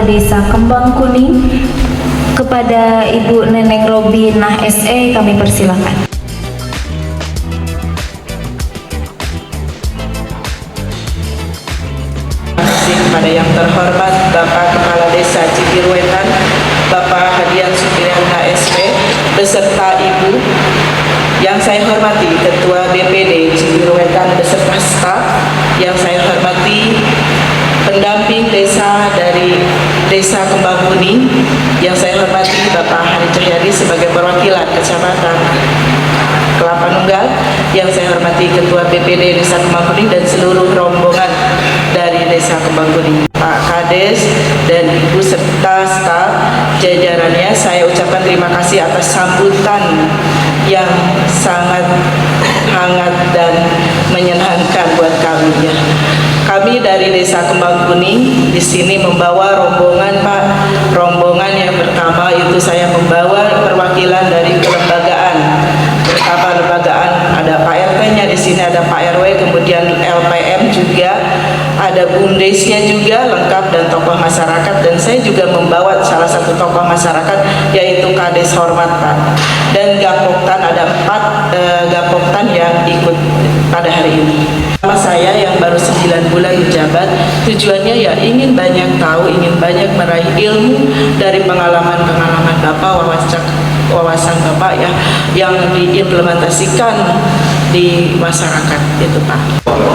Kepala Desa Kembang Kuning. Kepada Ibu Neneng Robinah SE kami persilakan. Terima kasih kepada yang terhormat Bapak Kepala Desa Cibiruetan, Bapak Hadian Supriyanto SP, beserta Ibu. Yang saya hormati Ketua BPD Cibiruetan beserta staf. Yang saya hormati pendamping desa dari Desa Kembang Kuning. Yang saya hormati Bapak Hari Cahyadi sebagai perwakilan Kecamatan Kelapa Nunggal. Yang saya hormati Ketua BPD Desa Kembang Kuning dan seluruh rombongan dari Desa Kembang Kuning, Pak Kades dan Ibu serta staf jajarannya. Saya ucapkan terima kasih atas sambutan yang sangat hangat dan menyenangkan buat kami ya. Kami dari Desa Kembang Kuning di sini membawa rombongan, Pak. Rombongan yang pertama itu saya membawa perwakilan dari kelembagaan. Pertama lembagaan ada Pak RT-nya di sini, ada Pak RW, kemudian LPM juga, ada bumdesnya juga lengkap dan tokoh masyarakat, dan saya juga membawa salah satu tokoh masyarakat yaitu Kades Hormat, Pak. Dan Gapoktan ada 4 Gapoktan yang ikut pada hari ini. Sama saya yang baru 9 bulan menjabat, tujuannya ya ingin banyak tahu, ingin banyak meraih ilmu dari pengalaman-pengalaman Bapak, wawasan Bapak ya, yang diimplementasikan di masyarakat itu, Pak.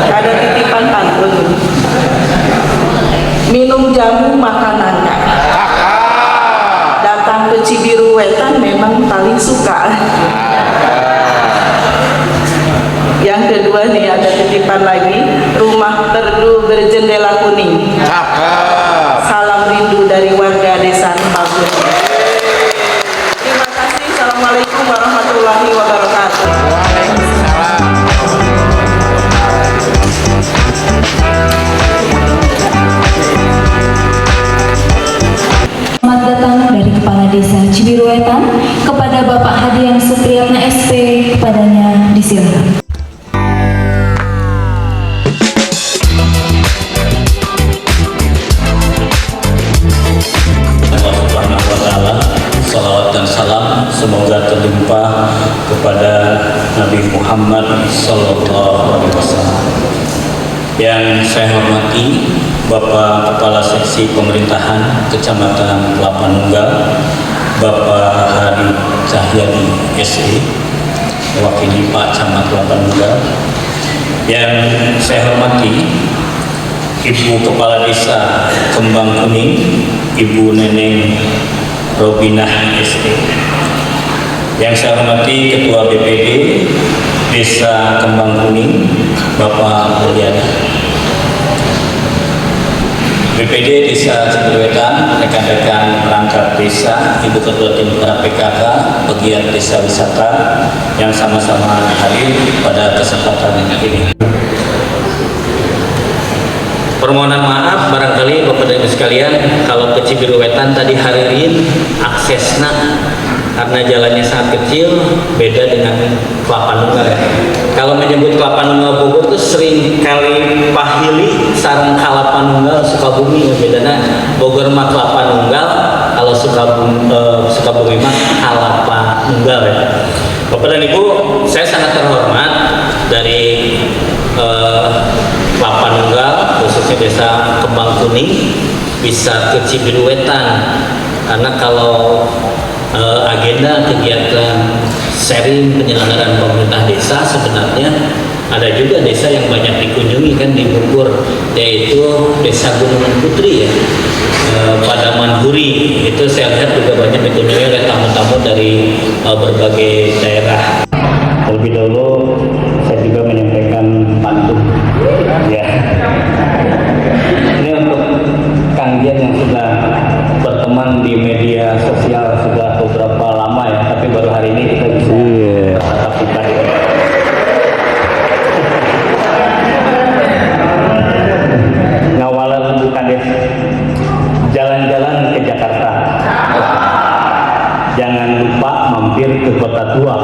Ada titipan pantun, minum jamu makan nangka, datang ke Cibiruetan memang paling suka. Yang kedua nih ada titipan lagi, rumah terdu berjendela kuning. Salam rindu dari warga Desa Kembang Kuning. Terima kasih. Assalamualaikum warahmatullahi wabarakatuh. Selamat datang dari Kepala Desa Cibiruetan kepada Bapak Hadian Supriyanto SP, kepadanya disilakan. Salawat dan salam semoga terlimpah kepada Nabi Muhammad SAW. Yang saya hormati Bapak Kepala Seksi Pemerintahan Kecamatan Kelapa Nunggal, Bapak Hari Cahyadi SE, mewakili Pak Camat Kelapa Nunggal. Yang saya hormati Ibu Kepala Desa Kembang Kuning, Ibu Neneng Robinah SE. Yang saya hormati Ketua BPD Desa Kembang Kuning, Bapak Mulyana. BPD Desa Cibiruetan, rekan-rekan perangkat desa, Ibu Ketua Tim PKK, pegiat desa wisata yang sama-sama hadir pada kesempatan ini. Permohonan maaf barangkali Bapak dan Ibu sekalian kalau ke Cibiruetan tadi haririn aksesnya karena jalannya sangat kecil, beda dengan Kelapa Nunggal ya. Kalau menyebut Kelapa Nunggal Bogor tuh sering kali pahili sareng Kelapa Nunggal Sukabumi ya, bedanya Bogor mah Kelapa Nunggal, kalau Sukabumi mah Kelapa Nunggal ya. Bapak dan Ibu, saya sangat terhormat dari Kelapa Nunggal, khususnya Desa Kembang Kuning, bisa ke Cibiruetan karena kalau agenda kegiatan sharing penyelenggaraan pemerintah desa sebenarnya ada juga desa yang banyak dikunjungi kan di Bogor, yaitu Desa Gunungan Putri ya, Padaman Huri, itu saya lihat juga banyak dikunjungi oleh tamu-tamu dari berbagai daerah. Terlebih dahulu saya juga menyampaikan pantun ya. Ini untuk Kang Dian yang sudah berteman di media sosial sudah beberapa lama ya, tapi baru hari ini kita bisa bertatap muka. Ngawalan Bu Kades, jalan-jalan ke Jakarta, jangan lupa mampir ke Kota Tua.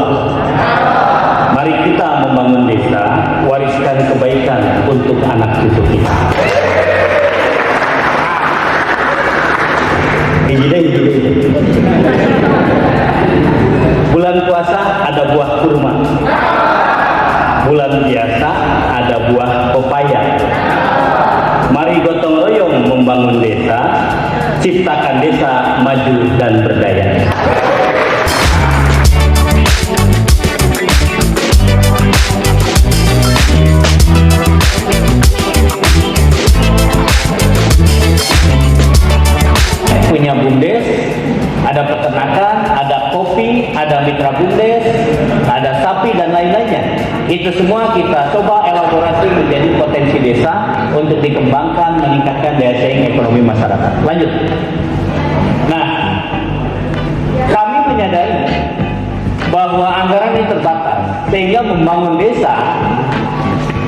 Mari kita membangun desa, wariskan kebaikan untuk anak cucu kita. Hiji. Bulan puasa ada buah kurma. Bulan biasa ada buah pepaya. Mari gotong royong membangun desa, ciptakan desa maju dan berdaya. Punya BUMDes, ada peternakan, ada kopi, ada mitra BUMDes, ada sapi dan lain-lainnya. Itu semua kita coba elaborasi menjadi potensi desa untuk dikembangkan, meningkatkan daya saing ekonomi masyarakat. Lanjut. Nah, kami menyadari bahwa anggaran ini terbatas, sehingga membangun desa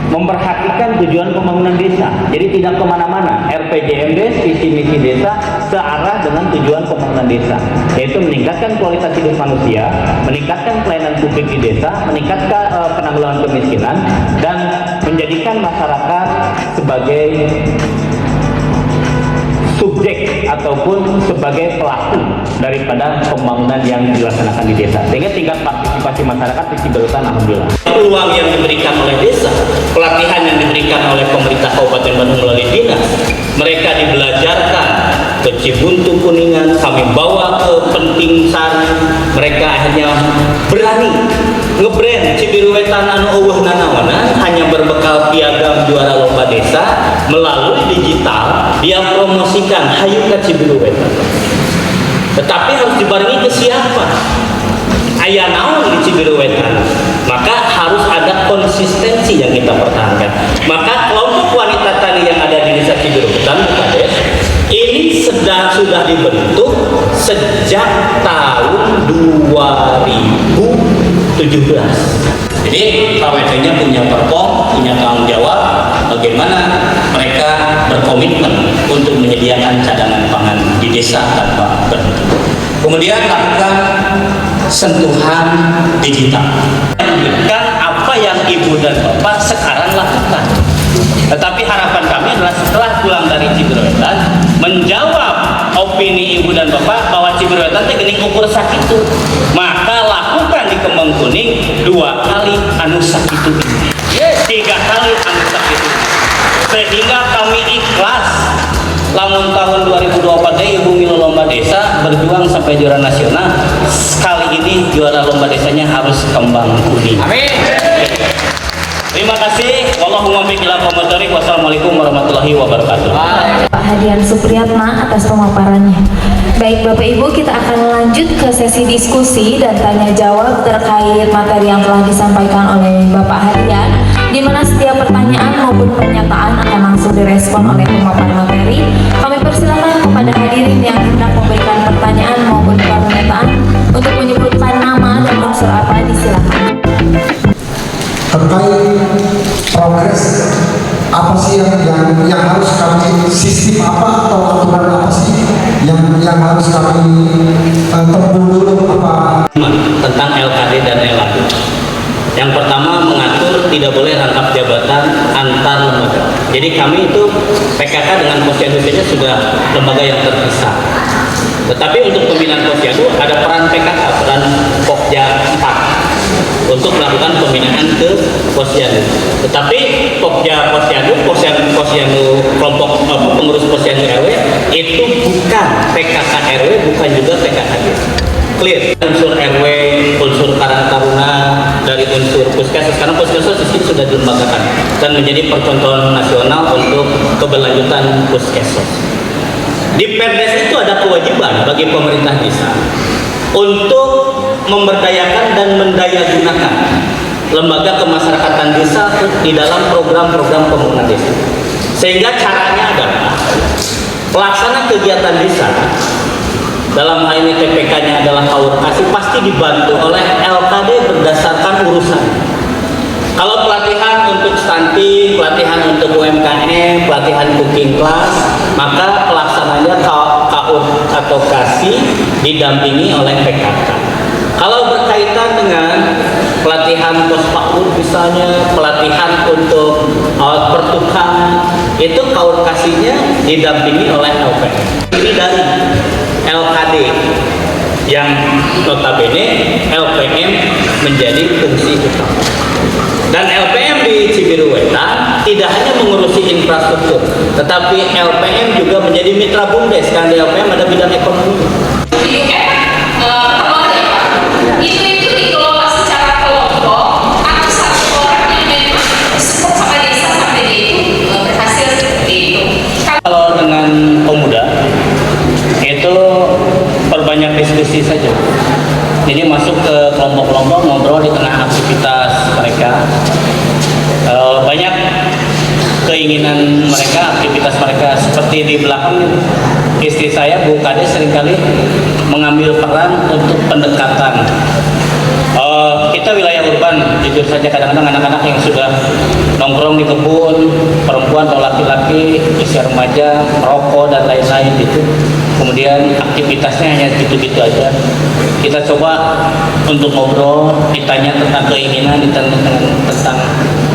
memperhatikan tujuan pembangunan desa. Jadi tidak kemana-mana. RPJMD, visi misi desa searah dengan tujuan pembangunan desa, yaitu meningkatkan kualitas hidup manusia, meningkatkan pelayanan publik di desa, meningkatkan penanggulangan kemiskinan, dan menjadikan masyarakat sebagai subjek ataupun sebagai pelaku daripada pembangunan yang dilaksanakan di desa, sehingga tingkat partisipasi masyarakat di Ciberuetan alhamdulillah. Peluang yang diberikan oleh desa, pelatihan yang diberikan oleh pemerintah Kabupaten Bandung melalui dinas, mereka dibelajarkan ke Cibuntu Kuningan, kami bawa ke Penting Sari, mereka akhirnya berani ngebrand Cibiruetan anu eueuh nanaonan hanya berbekal piagam juara lomba desa. Melalui digital dia promosikan hayu ka Cibiruetan, tetapi harus dibarengi ke siapa, aya naon di Cibiruetan, maka harus ada konsistensi yang kita pertahankan. Maka kelompok wanita tani yang ada di desa Cibiruetan ini sudah dibentuk sejak tahun 2017. Jadi KWT-nya punya perform, punya tanggung jawab bagaimana mereka berkomitmen untuk menyediakan cadangan pangan di desa tanpa berhenti. Kemudian lakukan sentuhan digital. Menunjukkan apa yang ibu dan bapak sekarang lakukan. Tetapi harapan kami adalah setelah pulang dari Cibiruetan menjawab opini ibu dan bapak bahwa Cibiruetan teh geuning ukur sakitu, maka lakukan di Kembang Kuning 2 kali anu sakitu ini, 3 kali anu sakitu, sehingga kami ikhlas lamun tahun 2024 ibu milu lomba desa berjuang sampai juara nasional. Kali ini juara lomba desanya harus Kembang Kuning. Amin. Terima kasih. Wallahumma biqil aqamatori. Wassalamualaikum warahmatullahi wabarakatuh. Pak Hadian Supriyatna atas pemaparannya. Baik Bapak Ibu, kita akan lanjut ke sesi diskusi dan tanya jawab terkait materi yang telah disampaikan oleh Bapak Hadian, di mana setiap pertanyaan maupun pernyataan akan langsung direspon oleh pemaparan materi. Kami persilakan kepada hadirin yang hendak memberikan pertanyaan maupun pernyataan untuk menyebutkan nama dan unsur apa, disilakan. Terkait progres apa sih yang harus kami, sistem apa atau aturan apa sih yang harus kami tempuh dulu apa? Tentang LKD dan LAD. Yang pertama mengatur tidak boleh rangkap jabatan antar lembaga. Jadi kami itu PKK dengan Posyandu saja sudah lembaga yang terpisah. Tetapi untuk pembinaan Posyandu ada peran PKK, peran Pokja 4 untuk melakukan pembinaan ke Posyandu. Tetapi Pokja Posyandu kelompok pengurus Posyandu RW itu bukan PKK RW, bukan juga PKK desa. Clear. Unsur RW, unsur Karang Taruna, dari unsur Puskesmas, karena Puskesmas di sini sudah dilembagakan dan menjadi percontohan nasional untuk keberlanjutan Puskesmas. Di Perdes itu ada kewajiban bagi pemerintah desa untuk memberdayakan dan mendayagunakan lembaga kemasyarakatan desa di dalam program-program pembangunan desa. Sehingga caranya adalah pelaksana kegiatan desa, dalam hal ini TPK-nya adalah alokasi, pasti dibantu oleh LKD berdasarkan urusan. Kalau pelatihan untuk stunting, pelatihan untuk UMKM, pelatihan cooking class, maka pelaksananya KUR atau KASI didampingi oleh PKK. Kalau berkaitan dengan pelatihan pos PAUD misalnya, pelatihan untuk pertukangan, itu kawan kasihnya didampingi oleh LPM. Ini dari LKD yang notabene LPM menjadi fungsi utama. Dan LPM di Cibiruwetan tidak hanya mengurusi infrastruktur, tetapi LPM juga menjadi mitra BUMDes, karena di LPM ada bidang ekonomi. Itu dikelola secara kelompok atau satu orang yang memang support sama desa sampai dia itu berhasil seperti itu. Kalau dengan pemuda itu perbanyak diskusi saja. Jadi masuk ke kelompok-kelompok, ngobrol di tengah aktivitas mereka. Banyak keinginan mereka, aktivitas mereka. Seperti di belakang istri saya, Bu Kades, seringkali mengambil peran untuk pendekatan. Kita wilayah urban, jujur saja kadang-kadang anak-anak yang sudah nongkrong di kebun, perempuan atau laki-laki, usia remaja, merokok dan lain-lain gitu. Kemudian aktivitasnya hanya gitu-gitu aja. Kita coba untuk ngobrol, ditanya tentang keinginan, ditanya tentang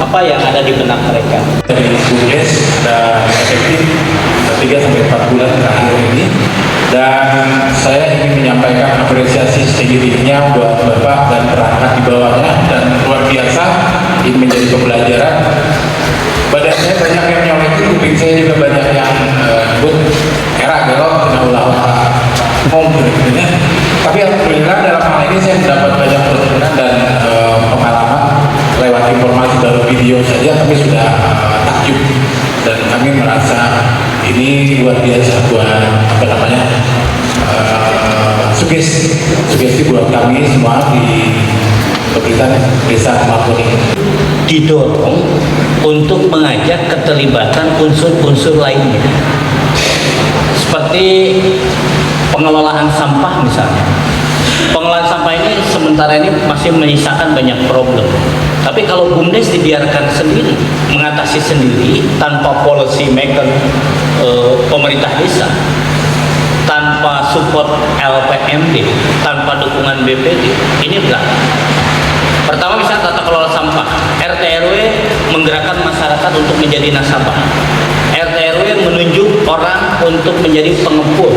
apa yang ada di benak mereka. Dari BUMDes dan efektif 3-4 bulan terakhir ini, dan saya ingin menyampaikan apresiasi setinggi-tingginya buat Bapak dan perangkat di bawahnya, dan luar biasa ini menjadi pembelajaran. Badan saya banyak yang nyolek, kuping saya juga banyak yang nyebut era gelok, ulah ngomong gitu. Tapi alhamdulillah dalam hal ini saya mendapat banyak perkenalan dan pengalaman lewat informasi baru video saja, kami sudah takjub dan kami merasa ini luar biasa buat apa namanya sugesti buat kami semua di pemerintahan desa Kemapun ini. Didorong untuk mengajak keterlibatan unsur-unsur lainnya, seperti pengelolaan sampah misalnya. Pengelolaan sampah ini sementara ini masih menyisakan banyak problem. Tapi kalau BUMDes dibiarkan sendiri, mengatasi sendiri tanpa policy maker pemerintah desa, tanpa support LPMD, tanpa dukungan BPD, ini berat. Pertama bisa tata kelola sampah. RT RW menggerakkan masyarakat untuk menjadi nasabah. RT RW menunjuk orang untuk menjadi pengepul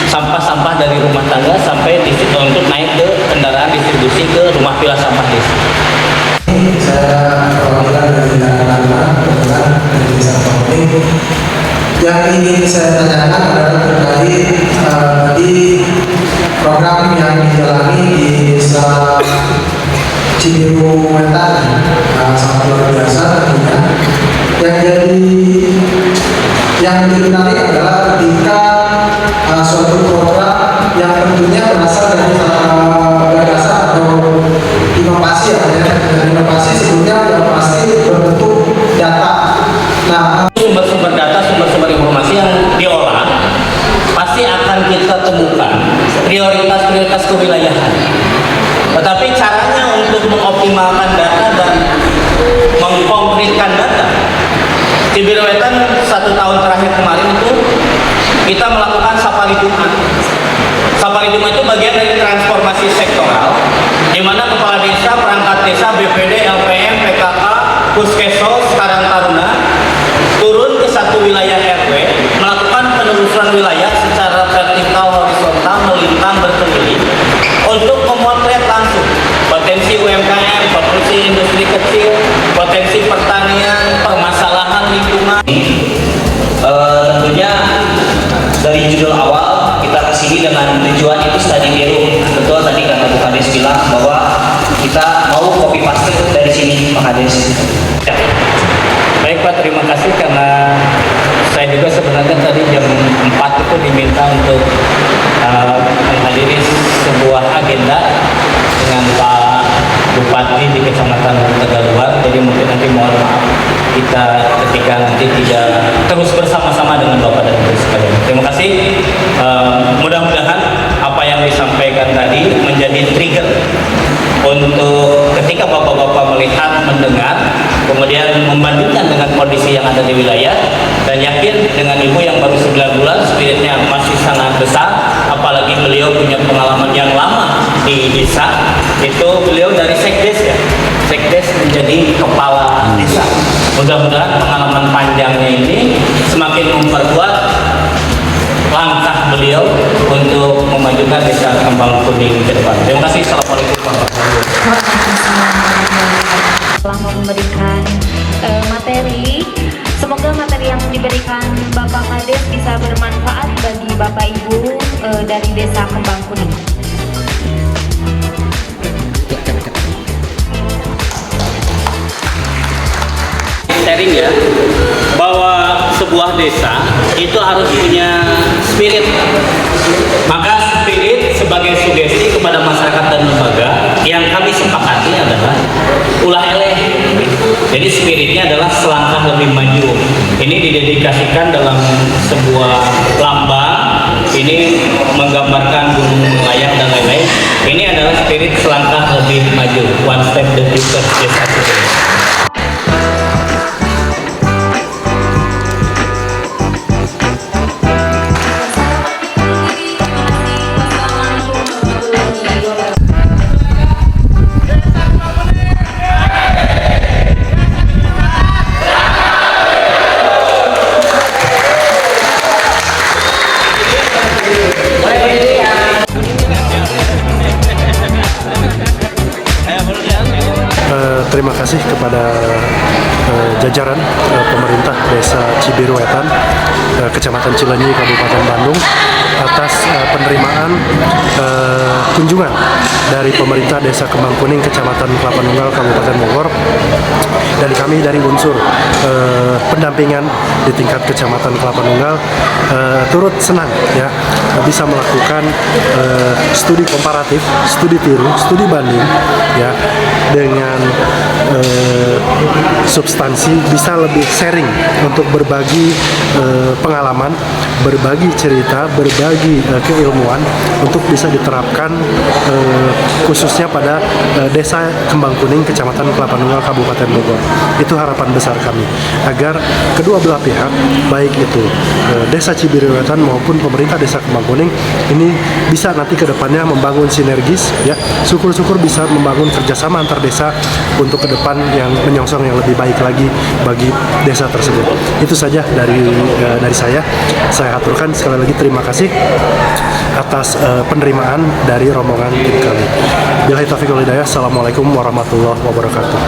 sampah-sampah dari rumah tangga sampai untuk naik ke kendaraan distribusi ke rumah pilah sampah desa. Saya perwakilan dari anak-anak kebetulan dari desa Kemapun. Yang ingin saya tanyakan adalah terkait di program yang dijalani di desa Cibiruwetan, sangat luar biasa tentunya. Yang jadi menarik adalah ketika suatu program yang tentunya berasal dari gagasan atau inovasi, inovasi sebetulnya yang pasti berbentuk data. Nah, Sumber-sumber data, sumber-sumber informasi yang diolah pasti akan kita temukan prioritas-prioritas kewilayahan. Tetapi caranya untuk mengoptimalkan data dan mengkonkretkan data. Cibiruwetan 1 tahun terakhir kemarin itu kita melakukan Safari Jumat. Safari Jumat itu bagian dari transformasi sektoral, di mana kepala desa, perangkat desa, BPD, LPM, PKK, Puskesos, Karang Taruna turun ke satu wilayah RW, melakukan penelusuran wilayah secara vertikal, horizontal, melintang, berkeliling untuk memotret langsung potensi UMKM, potensi industri kecil, potensi pertanian, permasalahan lingkungan. Tentunya dari judul awal kita kesini dengan tujuan itu study biru. Betul tadi kata Bu Kades bilang bahwa kita mau copy paste dari sini, Pak Kades. Ya. Baik Pak, terima kasih karena saya juga sebenarnya tadi jam 4 itu diminta untuk menghadiri sebuah agenda dengan Pak Bupati di Kecamatan Tegaluar. Jadi mungkin nanti mohon maaf kita ketika nanti tidak terus bersama-sama dengan Bapak dan Ibu sekalian. Terima kasih. Mudah-mudahan apa yang disampaikan tadi menjadi trigger untuk ketika Bapak-Bapak melihat, mendengar, kemudian membandingkan dengan kondisi yang ada di wilayah, dan yakin dengan ibu yang baru 9 bulan spiritnya masih sangat besar, apalagi beliau punya pengalaman yang lama di desa. Itu beliau dari sekdes ya, sekdes menjadi kepala desa. Mudah-mudahan pengalaman panjangnya ini semakin memperkuat langkah beliau untuk memajukan desa Kembang Kuning ke depan. Terima kasih. Assalamualaikum warahmatullahi wabarakatuh. Telah memberikan materi. Semoga materi yang diberikan Bapak Kades bisa bermanfaat bagi Bapak Ibu dari Desa Kembang Kuning. Sharing ya, bahwa sebuah desa itu harus punya spirit. Maka spirit sebagai sugesti kepada masyarakat dan lembaga yang kami sepakati adalah ulah eleh. Jadi spiritnya adalah selangkah lebih maju. Ini didedikasikan dalam sebuah lambang. Ini menggambarkan gunung layang dan lain-lain. Ini adalah spirit selangkah lebih maju. One step the future desa Cibiru. Terima kasih kepada jajaran pemerintah Desa Cibiru Wetan, Kecamatan Cilenyi, Kabupaten Bandung atas penerimaan kunjungan dari pemerintah Desa Kembang Kuning, Kecamatan Kelapa Nunggal, Kabupaten Bogor, dan kami dari unsur pendampingan di tingkat Kecamatan Kelapa Nunggal turut senang ya bisa melakukan studi komparatif, studi tiru, studi banding ya dengan substansi, bisa lebih sharing untuk berbagi pengalaman, berbagi cerita, berbagi keilmuan untuk bisa diterapkan khususnya pada Desa Kembang Kuning, Kecamatan Kelapa Nunggal, Kabupaten Bogor. Itu harapan besar kami agar kedua belah pihak, baik itu Desa Cibiru Wetan maupun pemerintah Desa Kembang Kuning ini bisa nanti ke depannya membangun sinergis ya, syukur-syukur bisa membangun kerjasama antar desa untuk ke depan yang menyongsong yang lebih baik lagi bagi desa tersebut. Itu saja dari saya. Saya aturkan sekali lagi terima kasih atas penerimaan dari rombongan tim kami. Billahi taufiq wal hidayah. Assalamualaikum warahmatullahi wabarakatuh.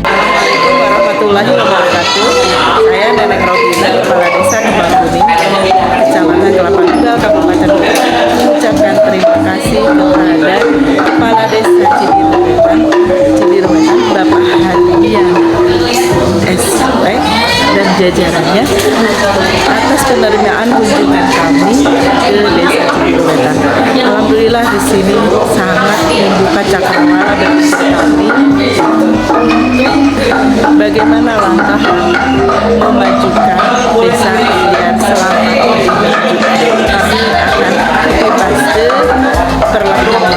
Assalamualaikum warahmatullahi wabarakatuh. Saya Neneng Robina, Kepala Desa Kembang Kuning, Kecamatan Kelapa Nunggal, Kabupaten Bogor, mengucapkan terima kasih kepada Kepala Desa Cibiru Wetan, Bapak Hadian SP dan jajarannya atas penerimaan kunjungan kami ke Desa Cibiru Wetan. Alhamdulillah di sini sangat membuka cakrawala bagi kami bagaimana langkah memajukan desa biar selama ini kami akan pasti perlakuan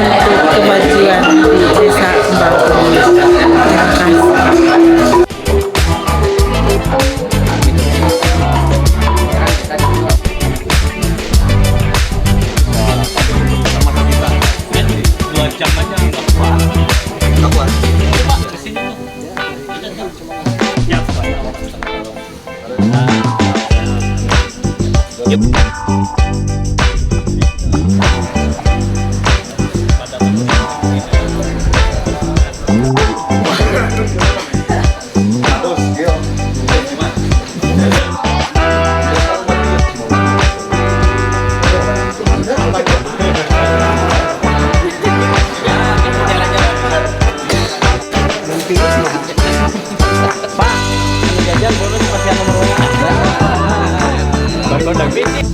untuk kemajuan di desa Kembang Kuning. Terima kasih. Pak, jajan bonus pasien nomor 1. Basic